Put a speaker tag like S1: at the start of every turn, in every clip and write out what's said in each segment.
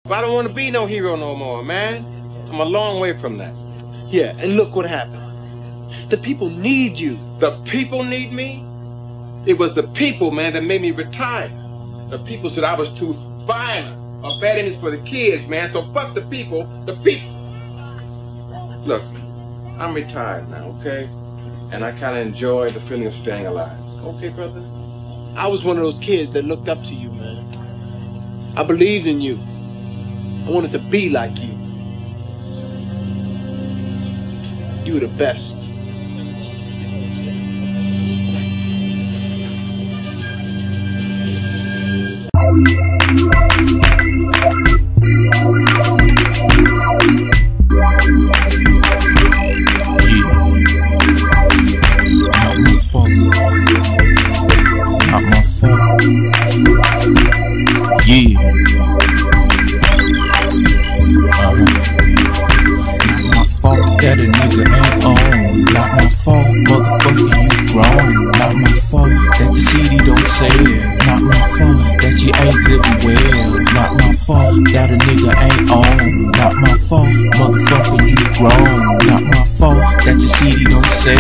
S1: I don't want to be no hero no more, man. I'm a long way from that.
S2: Yeah, and look what happened. The people need you.
S1: The people need me? It was the people, man, that made me retire. The people said I was too violent or bad image for the kids, man. So fuck the people, the people. Look, I'm retired now, okay? And I kind of enjoy the feeling of staying alive. Okay, brother?
S2: I was one of those kids that looked up to you, man. I believed in you. I wanted to be like you. You were the best.
S3: Not my fault. Not my fault. Yeah. Not my fault that a nigga ain't on. Not my fault, motherfucker, you grown. Not my fault that the CD don't sell. Not my fault that you ain't living well. Not my fault that a nigga ain't on. Not my fault, motherfucker, you grown. Not my fault that your CD don't sell.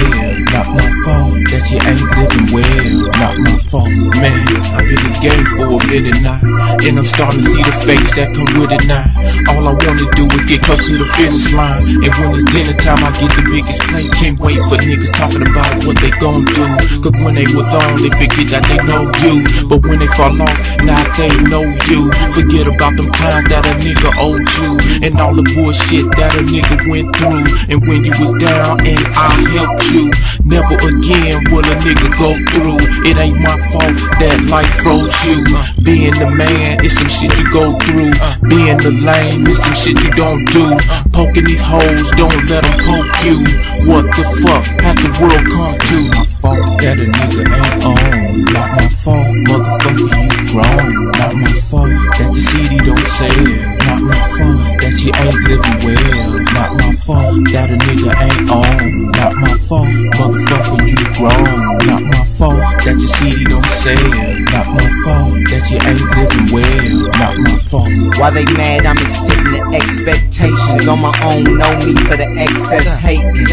S3: Not my fault that you ain't living well. Not my fault, man. I've been in this game for a minute now, and I'm starting to see the fakes that come with it now. All I wanna do is get close to the finish line, and when it's dinner time, I get the biggest plate. Can't wait for niggas talking about what they gon' do, cause when they was on, they forget that they know you. But when they fall off, now they know you. Forget about them times that a nigga owed you, and all the bullshit that a nigga went through. And when you was down and I helped you, never again will a nigga go through. It ain't my fault that life froze you. Being the man is some shit you go through. Being the lame is some shit you don't do. Poking these hoes, don't let them poke you. What the fuck has the world come to? My fault that a nigga ain't on. Not my fault, motherfucker, you grown. Not my fault that the CD don't sell. Not my fault that you ain't living well. Not my fault that a nigga ain't on. Not my fault, motherfucker, you grown. Not my fault that your CD don't sell. Not my fault that you ain't living well. Not my fault.
S4: While they mad, I'm exceeding the expectations. On my own, no need for the excess hating.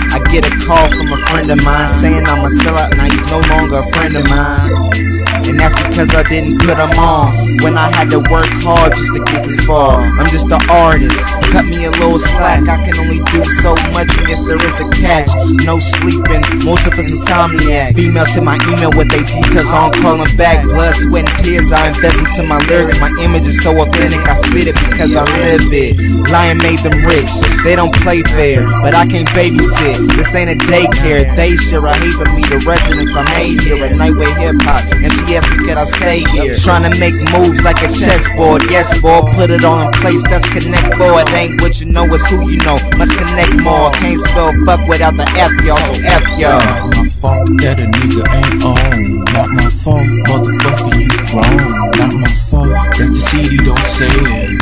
S4: I get a call from a friend of mine saying I'm a sellout, now he's no longer a friend of mine. And that's because I didn't put them on when I had to work hard just to get this far. I'm just an artist, cut me a little slack. I can only do so much, and yes there is a catch. No sleeping, most of us insomniac. Females to my email with their details on calling back. Blood, sweat and tears I invest into my lyrics. My image is so authentic, I spit it because I live it. Lying made them rich, they don't play fair, but I can't babysit. This ain't a daycare, they share. I hate for me, the residents I made here at night with hip hop. And she asked me could I stay here, trying to make moves like a chessboard. Yes, boy, put it all in place, that's connect, boy. It ain't what you know, it's who you know. Must connect more, can't spell fuck without the F, y'all, so F, y'all.
S3: Not my fault that a nigga ain't on. Not my fault, motherfucker, you grown. Not my fault that your CD don't sell.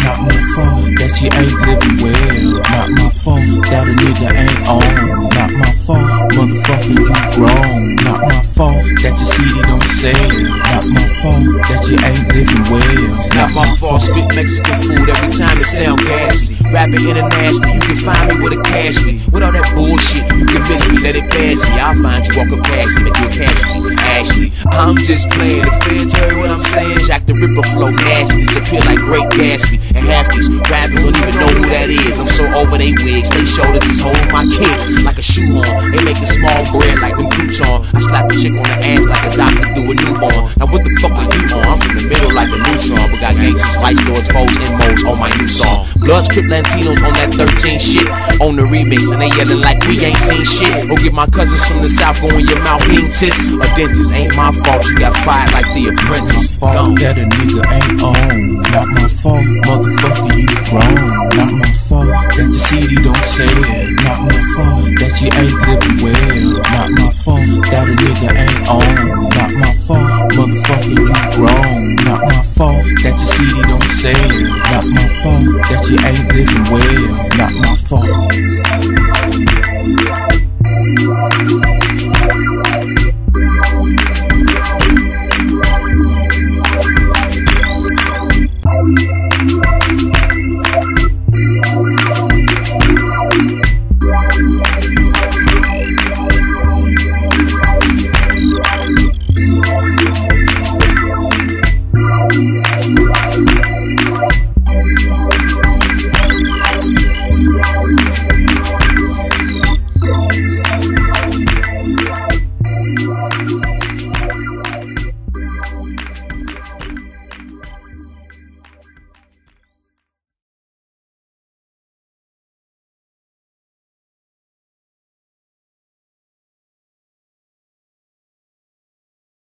S3: Not my fault that you ain't living well. Not my fault that a nigga ain't on. Not my fault, motherfucker, you grown. Not my fault that your CD don't sell. Not my fault that you ain't living well.
S5: Not my fault, spit Mexican food every time it sound gassy. Rapping international, you can find me with a cash me. With all that bullshit, you can miss me, let it pass me. I'll find you walking past me, make you a casualty. Ashley, I'm just playing. The fans heard what I'm saying. Jack the Ripper flow nasty, disappear like Great Gatsby. And half these rappers don't even know who that is. I'm so over they wigs, they shoulders just holding my kids like a shoehorn. They making small bread like them crouton. I slap a chick on the ass like a doctor do a newborn. Now what the fuck are you on? I'm from the middle like a neutron, but got gangsters, vice lords, foes, and moles on my new song. Bloods, Crip, Latinos on that 13 shit. On the remix and they yelling like we ain't seen shit. Or get my cousins from the south go in your mouth being tits. A dentist ain't my fault, you got fired like The Apprentice.
S3: Not my fault that a nigga ain't on. Not my fault, motherfucker, you grown. Not my fault that your CD don't sell. Not my fault that you ain't living well. Not my fault that a nigga ain't on. Not my fault, motherfucker, you grown. Not my fault that your CD don't sell. Not my fault that you ain't living well. Not my fault.